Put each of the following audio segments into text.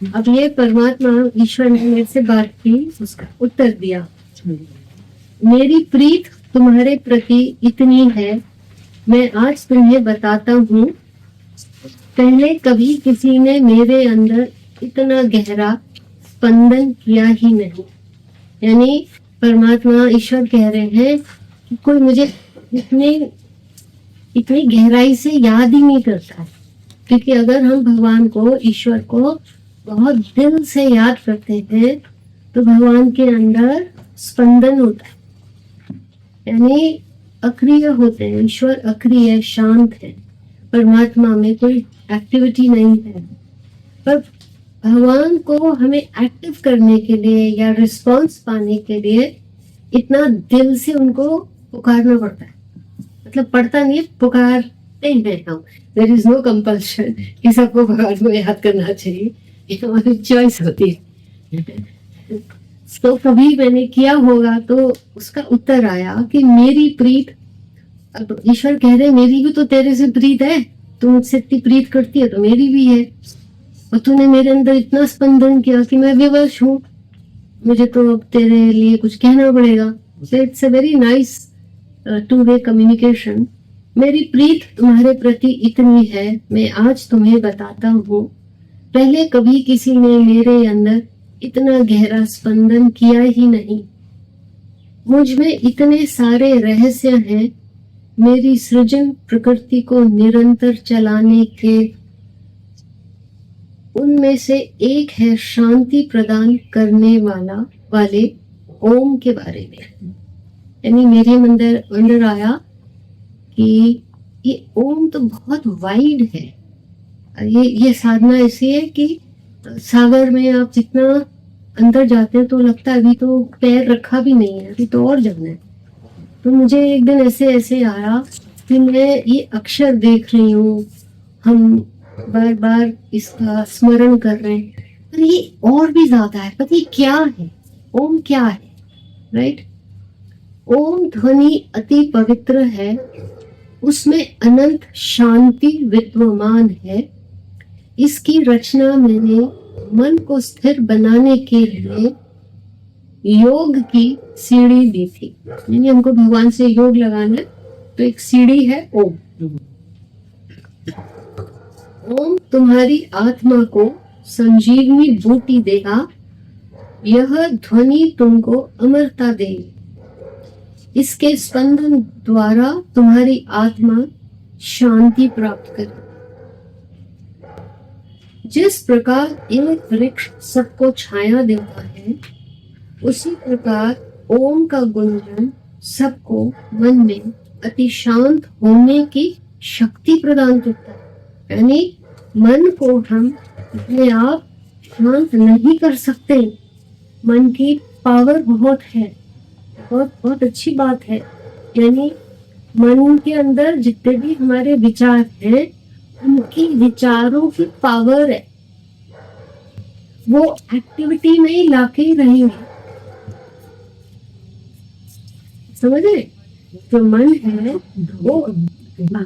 अब ये परमात्मा ईश्वर ने मेरे से बात की, उसका उत्तर दिया। मेरी प्रीत तुम्हारे प्रति इतनी है, मैं आज तुम्हें बताता हूँ, पहले कभी किसी ने मेरे अंदर इतना गहरा स्पंदन किया ही नहीं। यानी परमात्मा ईश्वर कह रहे हैं कि कोई मुझे इतनी गहराई से याद ही नहीं करता है। क्योंकि अगर हम भगवान को, ईश्वर को बहुत दिल से याद करते हैं तो भगवान के अंदर स्पंदन होता है, यानी अक्रिय होते हैं। ईश्वर अक्रिय, शांत है, परमात्मा में कोई एक्टिविटी नहीं है। पर भगवान को हमें एक्टिव करने के लिए या रिस्पॉन्स पाने के लिए इतना दिल से उनको पुकारना पड़ता है। मतलब पढ़ता नहीं है, पुकारते हैं हम। देयर इज नो कंपल्शन कि सबको भगवान को याद करना चाहिए, ये हमारी चॉइस होती है। तो कभी मैंने किया होगा तो उसका उत्तर आया कि मेरी प्रीत, अब ईश्वर कह रहे मेरी भी तो तेरे से प्रीत है, तू मुझसे इतनी प्रीत करती है तो मेरी भी है, और तूने मेरे अंदर इतना स्पंदन किया कि मैं विवश हूँ, मुझे तो अब तेरे लिए कुछ कहना पड़ेगा। So it's a very nice two way communication. मेरी प्रीत तुम्हारे प्रति इतनी है, मैं आज तुम्हें बताता हूँ, पहले कभी किसी ने मेरे अंदर इतना गहरा स्पंदन किया ही नहीं। मुझ में इतने सारे रहस्य हैं, मेरी सृजन प्रकृति को निरंतर चलाने के, उनमें से एक है शांति प्रदान करने वाले ओम के बारे में। यानी मेरे अंदर आया कि ये ओम तो बहुत वाइड है। ये साधना ऐसी है कि सागर में आप जितना अंदर जाते हैं तो लगता है अभी तो पैर रखा भी नहीं है, अभी तो और जाना है। तो मुझे एक दिन ऐसे आया कि मैं ये अक्षर देख रही हूँ, हम बार बार इसका स्मरण कर रहे हैं, पर ये और भी ज्यादा है। पता है क्या है ओम? क्या है? राइट? ओम ध्वनि अति पवित्र है, उसमें अनंत शांति विद्यमान है। इसकी रचना मैंने मन को स्थिर बनाने के लिए योग की सीढ़ी दी थी। यानी हमको भगवान से योग लगाना है तो एक सीढ़ी है ओम। ओम तुम्हारी आत्मा को संजीवनी बूटी देगा, यह ध्वनि तुमको अमरता देगी। इसके स्पंदन द्वारा तुम्हारी आत्मा शांति प्राप्त करे। जिस प्रकार एक वृक्ष सबको छाया देता है, उसी प्रकार ओम का गुंजन सबको मन में अति शांत होने की शक्ति प्रदान करता है। यानी मन को हम अपने आप शांत नहीं कर सकते, मन की पावर बहुत है, बहुत अच्छी बात है। यानी मन के अंदर जितने भी हमारे विचार हैं, उनकी विचारों की पावर है, वो एक्टिविटी में लाके ही रहेंगे। समझ रहे? जो मन है वो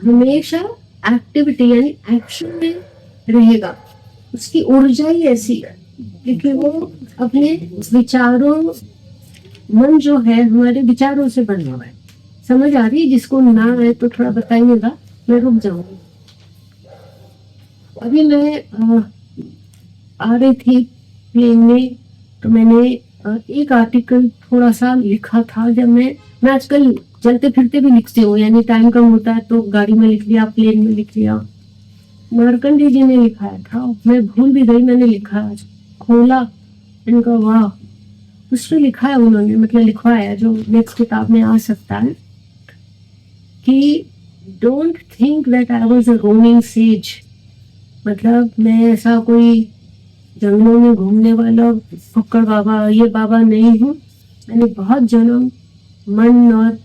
हमेशा एक्टिविटी यानी एक्शन में रहेगा, उसकी ऊर्जा ही ऐसी है क्योंकि वो अपने विचारों, मन जो है हमारे विचारों से बना हुआ है। समझ आ रही है? जिसको ना आए तो थोड़ा बताइएगा, मैं रुक जाऊंगी। अभी मैं आ रही थी प्लेन में तो मैंने एक आर्टिकल थोड़ा सा लिखा था। जब मैं आजकल चलते फिरते भी लिखती हूँ, यानी टाइम कम होता है तो गाड़ी में लिख लिया, प्लेन में लिख लिया। मार्कंडी जी ने लिखाया था, मैं भूल भी गई, मैंने लिखा आज खोला, इनका वाह, उसमें लिखा है उन्होंने, मतलब लिखवाया जो नेक्स्ट किताब में आ सकता है कि don't think that I was a roaming says. मतलब मैं ऐसा कोई जंगलों में घूमने वाला फुक्कड़ बाबा, ये बाबा नहीं हूँ। मैंने बहुत जन्म मन और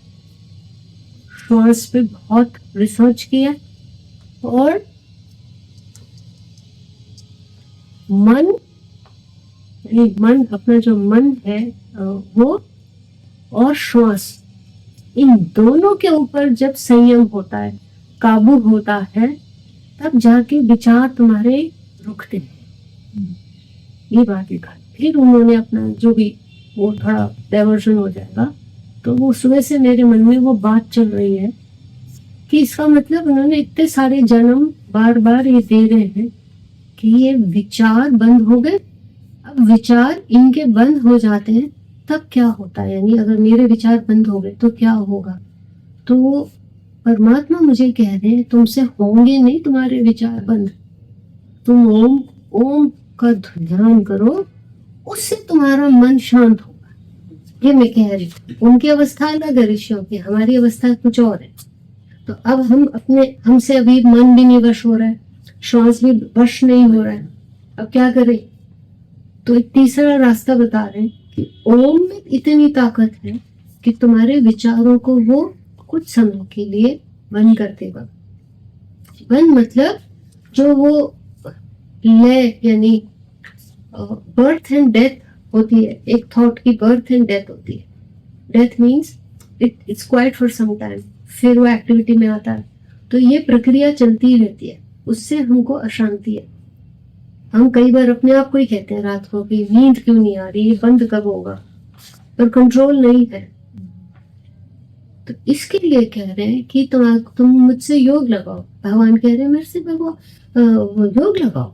श्वास पे बहुत रिसर्च किया, और मन अपना जो मन है वो और श्वास, इन दोनों के ऊपर जब संयम होता है, काबू होता है, तब जाके विचार तुम्हारे रुकते हैं। समझ रहे? तो मन है वो और श्वास, इन दोनों के ऊपर जब संयम होता है, काबू होता है, तब जाके विचार तुम्हारे रुकते हैं। समझ रहे? तो मन है वो और श्वास, इन दोनों के ऊपर जब संयम होता है, काबू होता है, तब जाके विचार तुम्हारे ये बात लिखा। फिर उन्होंने अपना जो भी वो थोड़ा डाइवर्जन हो जाएगा, तो वो सुबह से मेरे मन में वो बात चल रही है कि इसका मतलब उन्होंने इतने सारे जन्म बार बार ये दे रहे हैं कि ये विचार बंद हो गए। अब विचार इनके बंद हो जाते हैं तब क्या होता है, यानी अगर मेरे विचार बंद हो गए तो क्या होगा। तो परमात्मा मुझे कह रहे हैं तुमसे होंगे नहीं तुम्हारे विचार बंद, तुम ओम ओम का ध्यान करो, उससे तुम्हारा मन शांत होगा। ये मैं कह रही हूँ। उनकी अवस्था अलग है ऋषियों की, हमारी अवस्था कुछ और है। तो अब हम अपने हमसे अभी मन भी नहीं वश हो रहा है, श्वास भी वश नहीं हो रहा है, अब क्या करें। तो एक तीसरा रास्ता बता रहे हैं कि ओम में इतनी ताकत है कि तुम्हारे विचारों को वो कुछ समय के लिए बंद कर देगा। बंद मतलब जो वो लय यानी बर्थ एंड डेथ होती है, एक थॉट की बर्थ एंड डेथ होती है। Death means it's quiet for some time, फिर वो एक्टिविटी में आता है। तो ये प्रक्रिया चलती रहती है, उससे हमको अशांति है। हम कई बार अपने आप को ही कहते हैं रात को कि नींद क्यों नहीं आ रही, ये बंद कब होगा, पर कंट्रोल नहीं है। तो इसके लिए कह रहे हैं कि तुम मुझसे योग लगाओ। भगवान कह रहे हैं मेरे से योग लगाओ।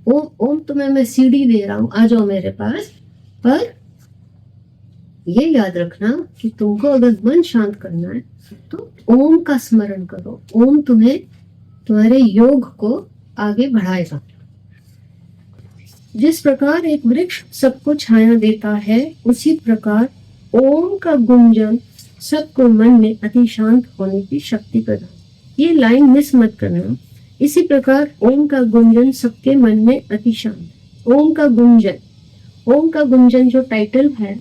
ओम ओम तुम्हें मैं सीढ़ी दे रहा हूं, आ जाओ मेरे पास। पर ये याद रखना कि तुमको अगर मन शांत करना है तो ओम का स्मरण करो। ओम तुम्हें तुम्हारे योग को आगे बढ़ाएगा। जिस प्रकार एक वृक्ष सबको छाया देता है, उसी प्रकार ओम का गुंजन सबको मन में अति शांत होने की शक्ति प्रदान। ये लाइन मिस मत करना। इसी प्रकार ओम का गुंजन सबके मन में अति शांत। ओम का गुंजन जो टाइटल है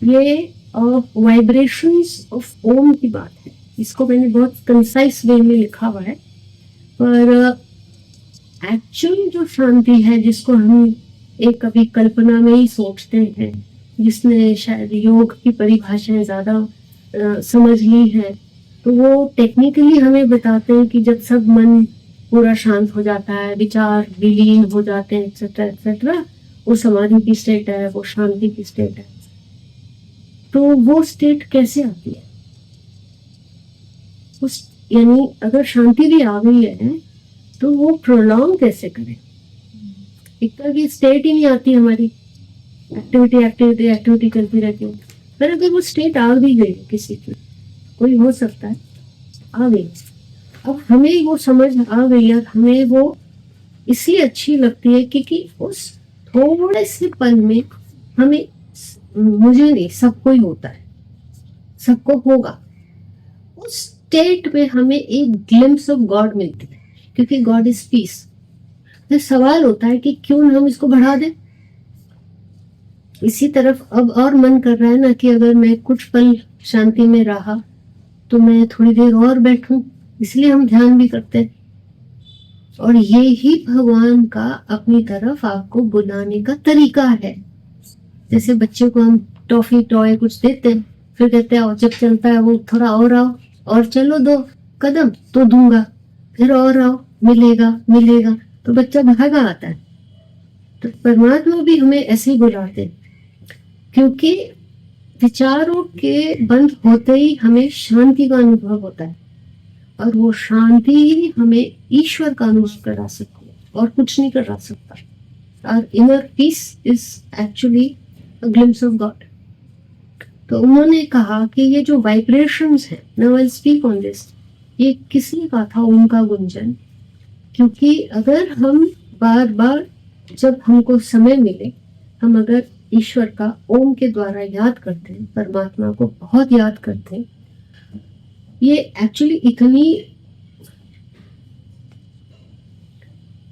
ये वाइब्रेशंस ऑफ ओम की बात है। इसको मैंने बहुत कंसाइज वे में लिखा हुआ है, पर एक्चुअल जो शांति है जिसको हम एक कभी कल्पना में ही सोचते हैं, जिसने शायद योग की परिभाषाएं ज्यादा समझ ली है, तो वो टेक्निकली हमें बताते हैं कि जब सब मन पूरा शांत हो जाता है, विचार विलीन हो जाते हैं, एक्सेट्रा एक्सेट्रा, वो समाधि की स्टेट है, वो शांति की स्टेट है। तो वो स्टेट कैसे आती है, उस यानी अगर शांति भी आ गई है तो वो प्रोलॉन्ग कैसे करें। एक तरह की स्टेट ही नहीं आती हमारी, एक्टिविटी करती रहती है। पर अगर वो स्टेट आ भी गई किसी की, कोई हो सकता है आ गई, अब हमें वो समझ आ गई और हमें वो इसलिए अच्छी लगती है क्योंकि उस थोड़े से पल में हमें, मुझे नहीं सबको ही होता है, सबको होगा, उस स्टेट में हमें एक ग्लिम्स ऑफ गॉड मिलती है, क्योंकि गॉड इज पीस। तो सवाल होता है कि क्यों हम इसको बढ़ा दें। इसी तरफ अब और मन कर रहा है ना कि अगर मैं कुछ पल शांति में रहा तो मैं थोड़ी देर और बैठूं, इसलिए हम ध्यान भी करते हैं। और ये ही भगवान का अपनी तरफ आपको बुलाने का तरीका है। जैसे बच्चे को हम टॉफी टॉय कुछ देते हैं, फिर कहते हैं जब चलता है वो थोड़ा और आओ और चलो 2 कदम तो दूंगा, फिर और आओ मिलेगा, तो बच्चा भागा आता है। तो परमात्मा भी हमें ऐसे ही बुलाते हैं, क्योंकि विचारों के बंद होते ही हमें शांति का अनुभव होता है, और वो शांति ही हमें ईश्वर का अनुभव करा सकती है, और कुछ नहीं करा सकता। और inner peace is actually a glimpse of God. तो उन्होंने कहा कि ये जो वाइब्रेशंस है, now I will speak on this, ये किसने कहा था उनका गुंजन, क्योंकि अगर हम बार बार जब हमको समय मिले, हम अगर ईश्वर का ओम के द्वारा याद करते हैं, परमात्मा को बहुत याद करते हैं, ये एक्चुअली इतनी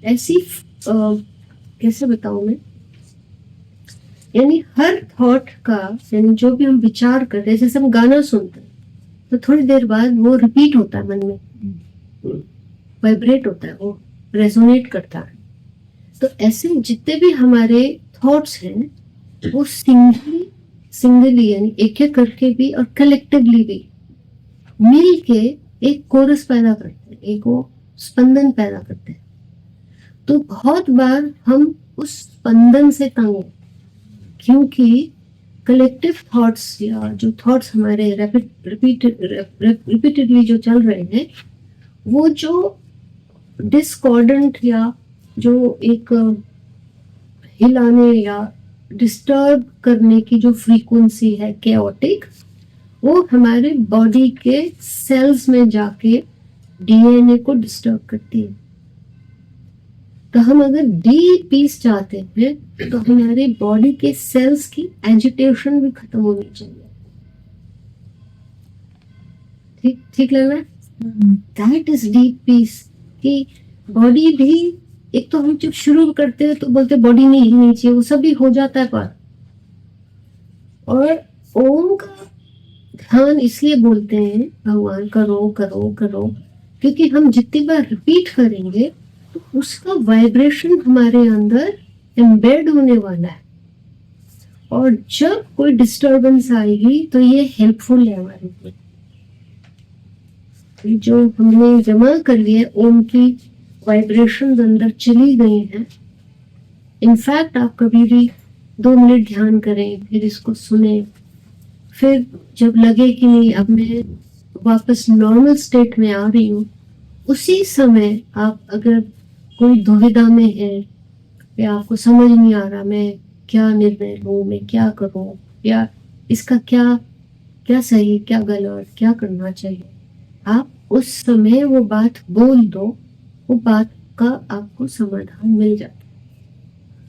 ऐसी कैसे बताऊं मैं, यानी हर थॉट का, यानी जो भी हम विचार करते हैं, जैसे हम गाना सुनते हैं तो थोड़ी देर बाद वो रिपीट होता है मन में, वाइब्रेट होता है, वो रेजोनेट करता है। तो ऐसे जितने भी हमारे थॉट्स हैं वो सिंगली यानी एक एक करके भी और कलेक्टिवली भी मिल के एक कोरस पैदा करते हैं, एक वो स्पंदन पैदा करते हैं। तो बहुत बार हम उस स्पंदन से तंग है, क्योंकि कलेक्टिव थॉट्स या जो थॉट्स हमारे रिपीटेडली जो चल रहे हैं, वो जो डिस्कॉर्डेंट या जो एक हिलाने या डिस्टर्ब करने की जो फ्रीक्वेंसी है केओटिक, वो हमारे बॉडी के सेल्स में जाके डीएनए को डिस्टर्ब करती है। तो हम अगर डीप पीस चाहते हैं तो हमारे बॉडी के सेल्स की एजिटेशन भी खत्म होनी चाहिए। ठीक ठीक लग रहा है? That is deep peace. कि बॉडी भी, एक तो हम जब शुरू करते हैं तो बोलते बॉडी नहीं हिलनी चाहिए, वो सब भी हो जाता है, पर और ओम का ध्यान इसलिए बोलते हैं भगवान करो करो करो, क्योंकि हम जितनी बार रिपीट करेंगे तो उसका वाइब्रेशन हमारे अंदर एम्बेड होने वाला है, और जब कोई डिस्टरबेंस आएगी तो ये हेल्पफुल है हमारे लिए। जो हमने जमा कर लिया ओम की वाइब्रेशंस अंदर चली गई हैं। इनफैक्ट आप कभी भी 2 मिनट ध्यान करें, फिर इसको सुने, फिर जब लगे कि नहीं अब मैं वापस नॉर्मल स्टेट में आ रही हूँ, उसी समय आप अगर कोई दुविधा में है या आपको समझ नहीं आ रहा मैं क्या निर्णय लूं, मैं क्या करूं, या इसका क्या क्या सही क्या गलत क्या करना चाहिए, आप उस समय वो बात बोल दो, वो बात का आपको समाधान मिल जाता है।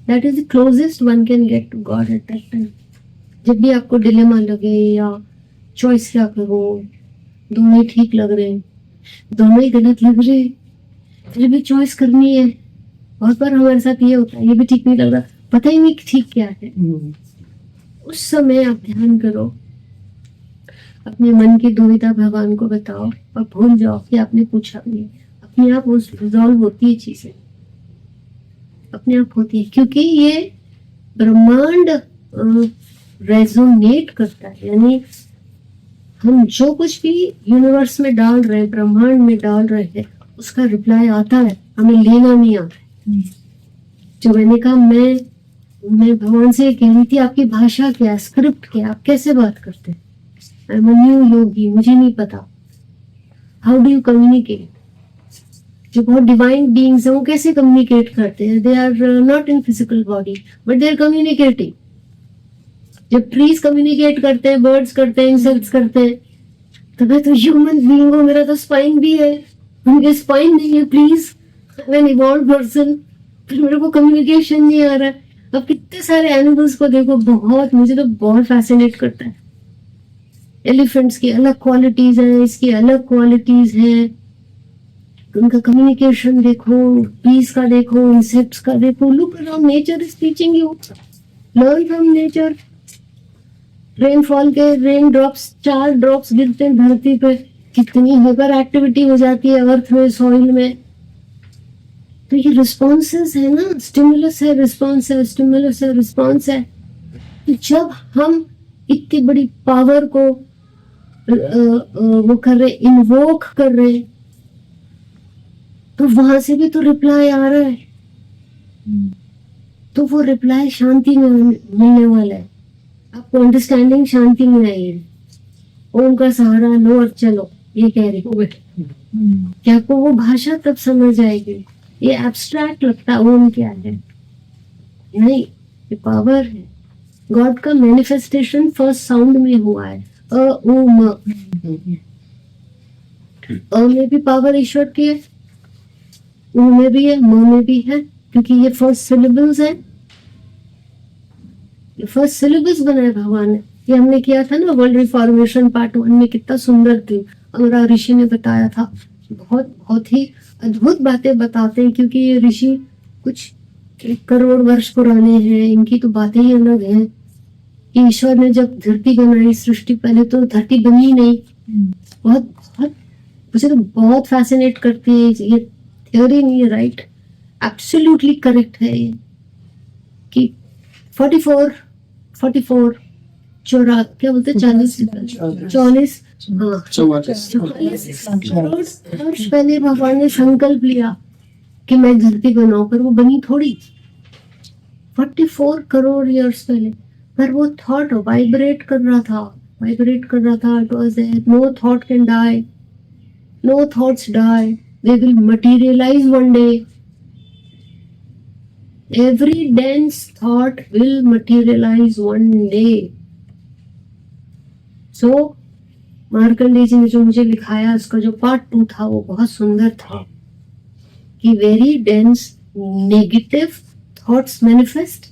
That is the closest one can get to God at that time. जब भी आपको डिलेमा लगे या चॉइस क्या करो, दोनों ही ठीक लग रहे हैं, दोनों ही गलत लग रहे हैं, फिर भी चॉइस करनी है। बहुत बार हमारे साथ ये होता है, ये भी ठीक नहीं लग रहा, पता ही नहीं कि ठीक क्या है। उस समय आप ध्यान करो, अपने मन की दुविधा भगवान को बताओ और भूल जाओ कि आपने पूछा नहीं। अपने आप रिजॉल्व होती है चीजें, अपने आप होती है, क्योंकि ये ब्रह्मांड रेजोनेट करता है। यानी हम जो कुछ भी यूनिवर्स में डाल रहे हैं, ब्रह्मांड में डाल रहे हैं, उसका रिप्लाई आता है, हमें लेना नहीं आता है। जो मैंने कहा, मैं भगवान से कह रही थी आपकी भाषा क्या है, स्क्रिप्ट क्या है, आप कैसे बात करते हैं। आई एम अ न्यू योगी, मुझे नहीं पता हाउ डू यू कम्युनिकेट। जो बहुत डिवाइन बीइंग्स हैं वो कैसे कम्युनिकेट करते हैं, they are not in physical body but they are communicating. जब ट्रीज कम्युनिकेट करते हैं, बर्ड्स करते हैं, इंसेक्ट्स करते हैं, तो मैं तो ह्यूमन बीइंग हूँ, मेरा तो स्पाइन भी है, उनके स्पाइन नहीं है प्लीज, मैं एन इवॉल्व पर्सन, फिर मेरे को कम्युनिकेशन नहीं आ रहा है। अब कितने सारे एनिमल्स को देखो, बहुत, मुझे तो बहुत फैसिनेट करता है। एलिफेंट्स की अलग क्वालिटीज हैं, इसकी अलग क्वालिटीज हैं, उनका कम्युनिकेशन देखो, बीज का देखो, इंसेक्ट्स का देखो। Look around, nature is teaching you, learn from nature. Rainfall के रेन ड्रॉप्स, 4 ड्रॉप्स गिरते हैं धरती पे, कितनी हाइपर एक्टिविटी हो जाती है अर्थ में, सॉइल में। तो ये रिस्पॉन्सेस है ना, स्टिमुलस है, रिस्पॉन्स है, स्टिमुलस है, रिस्पॉन्स है। तो जब हम इतनी बड़ी पावर को वो कर रहे, इन्वोक कर रहे, तो वहां से भी तो रिप्लाई आ रहा है। तो वो रिप्लाई शांति में मिलने वाला है। आपको अंडरस्टैंडिंग शांति में आएगी। ओम का सहारा लो और चलो, ये कह रही हूँ कि आपको वो भाषा तब समझ आएगी। ये एब्स्ट्रैक्ट लगता है ओम क्या है, नहीं, ये पावर है। गॉड का मैनिफेस्टेशन फर्स्ट साउंड में हुआ है, अ उ म। अ में भी पावर ईश्वर की है, उ में भी है, म में भी है, क्योंकि ये फर्स्ट सिलेबल्स है। ये फर्स्ट सिलेबस बनाया भगवान ने। ये हमने किया था ना वर्ल्ड रिफॉर्मेशन पार्ट 1 में, कितना सुंदर थी, अमरा ऋषि ने बताया था। बहुत बहुत ही अद्भुत बातें बताते हैं, क्योंकि ये ऋषि कुछ 1 करोड़ वर्ष पुराने हैं, इनकी तो बातें ही अलग हैं। ईश्वर ने जब धरती बनाई, सृष्टि, पहले तो धरती बनी नहीं। बहुत बहुत मुझे तो बहुत फैसिनेट करती है ये थ्योरी। नहीं है राइट, एब्सोल्युटली करेक्ट है ये कि 44 क्या बोलते हैं, 44 वर्ष पहले भगवान ने संकल्प लिया कि मैं धरती बनाऊं, पर वो बनी थोड़ी। 44 करोड़ ईयर्स पहले, पर वो थॉट वाइब्रेट कर रहा था, वाइब्रेट कर रहा था. It was there. No thought can die, no thoughts die, they will materialize one day. Every dense thought will materialize one day. So, Markandeya ji ने जो मुझे लिखाया, उसका जो पार्ट 2 था वो बहुत सुंदर था कि very dense negative thoughts manifest,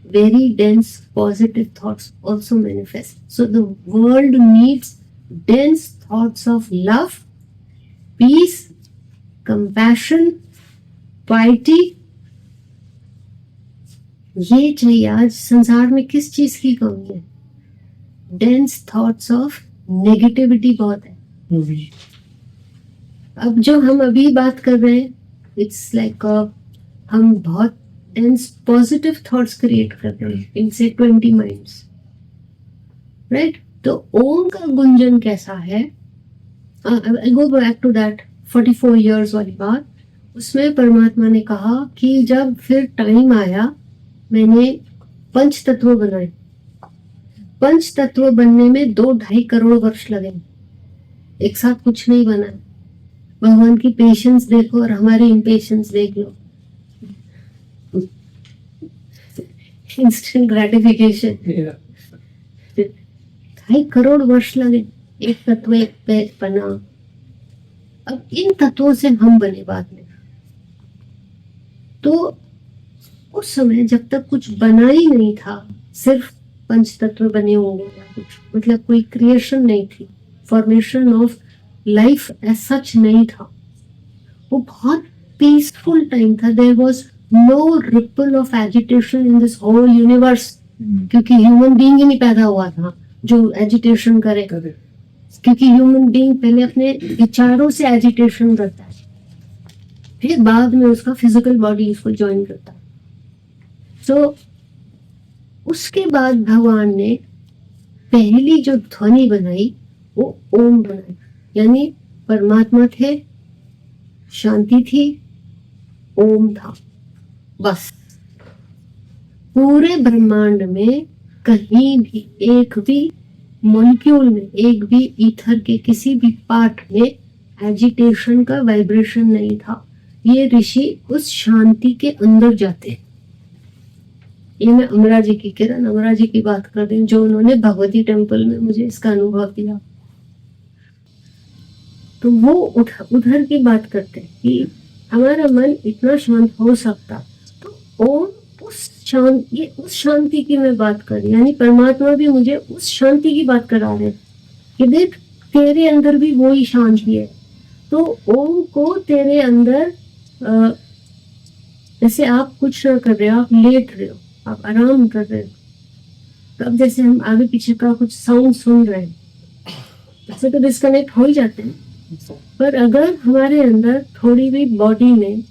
very dense positive thoughts also manifest. So the world needs dense thoughts of love, peace, compassion, party. ये चाहिए. आज संसार में किस चीज की कमी है? डेंस थॉट्स ऑफ नेगेटिविटी बहुत है. अब जो हम अभी बात कर रहे हैं, इट्स लाइक हम बहुत डेंस पॉजिटिव थॉट्स क्रिएट कर रहे हैं, इनसे 20 माइंड्स, राइट? तो ओम का गुंजन कैसा है? I go back to that 44 years वाली बात. उसमें परमात्मा ने कहा कि जब फिर टाइम आया, मैंने पंच तत्व बनाए. पंच तत्व बनने में 2-2.5 करोड़ वर्ष लगे. एक साथ कुछ नहीं बना. भगवान की पेशेंस देखो और हमारी इम्पेशेंस देख लो. Instant gratification. 2.5 करोड़ वर्ष लगे एक तत्व एक पे बना. अब इन तत्वों से हम बने बाद में. तो उस समय जब तक कुछ बना ही नहीं था, सिर्फ पंच तत्व बने होंगे या कुछ, मतलब कोई क्रिएशन नहीं थी, formation of life as such नहीं था. वो बहुत पीसफुल टाइम था. There was no ripple of agitation in this whole universe, क्योंकि ह्यूमन बीइंग ही नहीं पैदा हुआ था जो एजिटेशन करे. क्योंकि ह्यूमन बीइंग पहले अपने विचारों से एजिटेशन करता है, फिर बाद में उसका फिजिकल बॉडी उसको ज्वाइन करता है. सो उसके बाद भगवान ने पहली जो ध्वनि बनाई वो ओम बनाई. यानी परमात्मा थे, शांति थी, ओम था. बस पूरे ब्रह्मांड में कहीं भी, एक भी मॉलिक्यूल में, एक भी ईथर के किसी भी पार्ट में एजिटेशन का वाइब्रेशन नहीं था. ये ऋषि उस शांति के अंदर जाते हैं. ये मैं अमरा जी की, किरण अमरा जी की बात कर रही हूँ, जो उन्होंने भगवती टेम्पल में मुझे इसका अनुभव दिया. तो वो उधर की बात करते हैं कि हमारा मन इतना शांत हो सकता. तो ओम उस शांति की मैं बात कर रही, यानी परमात्मा भी मुझे उस शांति की बात करा रहे कि देख तेरे अंदर भी वही शांति है. तो ओम को तेरे अंदर जैसे आप कुछ ना कर रहे हो, आप लेट रहे हो, आप आराम कर रहे हो, तो अब जैसे हम आगे पीछे का कुछ साउंड सुन रहे हैं, ऐसे तो डिस्कनेक्ट हो ही जाते हैं. पर अगर हमारे अंदर थोड़ी भी बॉडी में,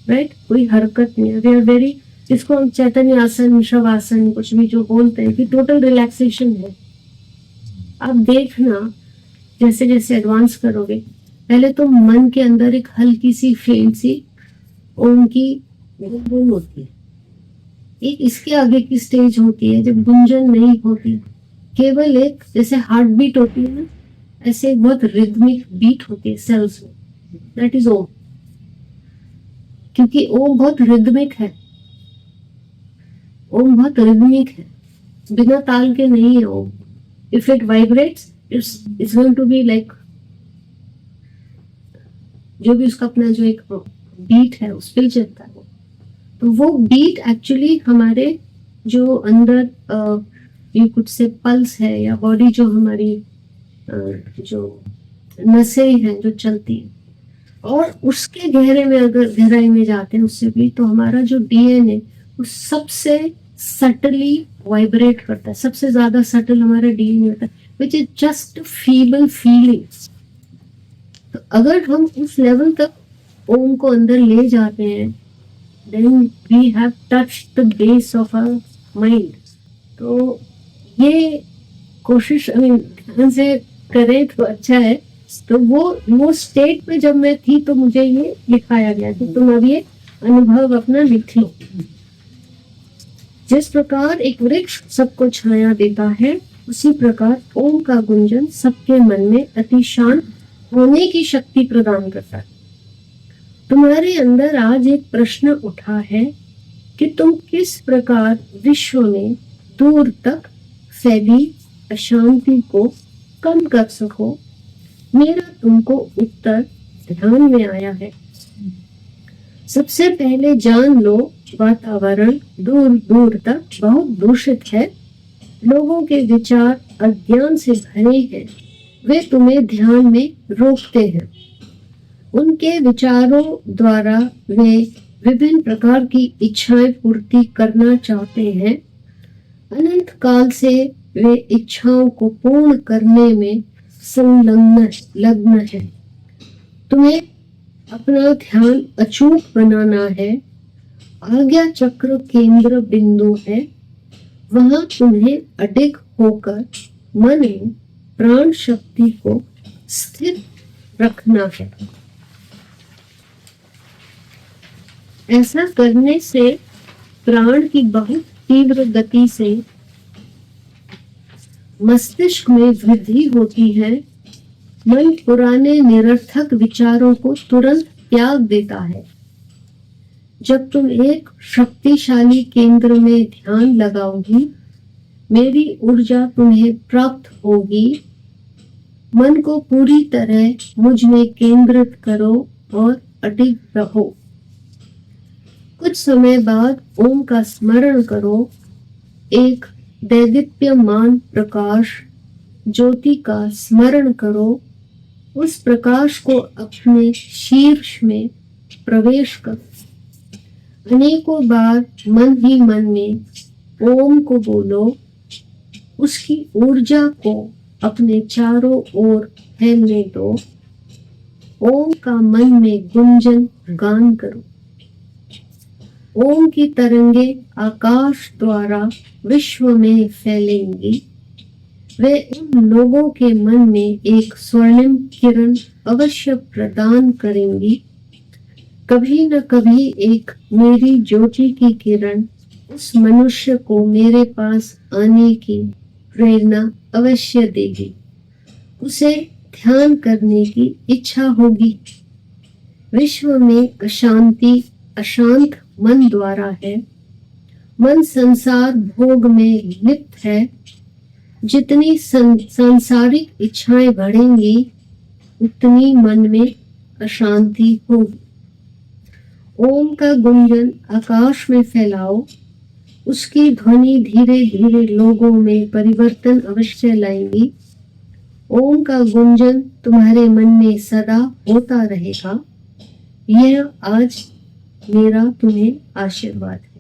राइट, कोई हरकत नहीं है, वी आर वेरी, जिसको हम चैतन्य आसन, शवासन, कुछ भी जो बोलते हैं कि टोटल रिलैक्सेशन है. आप देखना जैसे जैसे एडवांस करोगे, पहले तो मन के अंदर एक हल्की सी फेंट सी ओम की गुंजन होती है. एक इसके आगे की स्टेज होती है जब गुंजन नहीं होती, केवल एक जैसे हार्ट बीट होती है ना, ऐसे एक बहुत रिदमिक बीट होती है सेल्स में. दैट इज ओम. क्योंकि ओम बहुत रिदमिक है. ओम बहुत रिदमिक है, बिना ताल के नहीं है Om. If it vibrates it's going to be like, जो भी उसका अपना जो एक बीट है उस पर चलता है. तो वो बीट एक्चुअली हमारे जो अंदर यू कुड से पल्स है, या बॉडी जो हमारी जो नसें हैं जो चलती है, और उसके गहरे में अगर गहराई में जाते हैं उससे भी, तो हमारा जो डीएनए वो सबसे सटली वाइब्रेट करता है. सबसे ज्यादा सटल हमारा डीएनए होता है, which is just feeble feelings. तो अगर हम उस लेवल तक ओम को अंदर ले जाते हैं, then we have touched the base of our mind. तो ये कोशिश ध्यान से करें तो अच्छा है. तो वो स्टेट में जब मैं थी तो मुझे ये लिखाया गया कि तुम अब ये अनुभव अपना लिख लो। जिस प्रकार एक वृक्ष सबको छाया देता है, उसी प्रकार ओम का गुंजन सबके मन में अति शांत होने की शक्ति प्रदान करता है। तुम्हारे अंदर आज एक प्रश्न उठा है कि तुम किस प्रकार विश्व में दूर तक फैली अशांति को कम कर सको। मेरा तुमको उत्तर ध्यान में आया है। सबसे पहले जान लो, वातावरण दूर दूर तक बहुत दूषित है। लोगों के विचार अज्ञान से भरे हैं। वे तुम्हें ध्यान में रोकते हैं। उनके विचारों द्वारा वे विभिन्न प्रकार की इच्छाएं पूर्ति करना चाहते हैं। अनंत काल से वे इच्छाओं को पूर्ण करने में संलग्न है। तुम्हें अपना ध्यान अचूक बनाना है। आज्ञा चक्र केंद्र बिंदु है। वहां तुम्हें अडिग होकर मन में प्राण शक्ति को स्थिर रखना है। ऐसा करने से प्राण की बहुत तीव्र गति से मस्तिष्क में वृद्धि होती है। मन पुराने निरर्थक विचारों को तुरंत त्याग देता है। जब तुम एक शक्तिशाली केंद्र में ध्यान लगाओगी, मेरी ऊर्जा तुम्हें प्राप्त होगी। मन को पूरी तरह मुझ में केंद्रित करो और अडिग रहो। कुछ समय बाद ओम का स्मरण करो। एक दैदीप्यमान प्रकाश ज्योति का स्मरण करो। उस प्रकाश को अपने शीर्ष में प्रवेश करो। अनेकों बार मन ही मन में ओम को बोलो। उसकी ऊर्जा को अपने चारों ओर फैलने दो। ओम का मन में गुंजन गान करो। ओम की तरंगे आकाश द्वारा विश्व में फैलेंगी। वे उन लोगों के मन में एक स्वर्णिम किरण अवश्य प्रदान करेंगी। कभी न कभी एक मेरी ज्योति की किरण उस मनुष्य को मेरे पास आने की प्रेरणा अवश्य देगी। उसे ध्यान करने की इच्छा होगी। विश्व में अशांति अशांत मन द्वारा है। मन संसार भोग में लिप्त है। जितनी सांसारिक इच्छाएं बढ़ेंगी, उतनी मन में अशांति होगी। ओम का गुंजन आकाश में फैलाओ। उसकी ध्वनि धीरे धीरे लोगों में परिवर्तन अवश्य लाएंगी। ओम का गुंजन तुम्हारे मन में सदा होता रहेगा। यह आज मेरा तुम्हें आशीर्वाद है।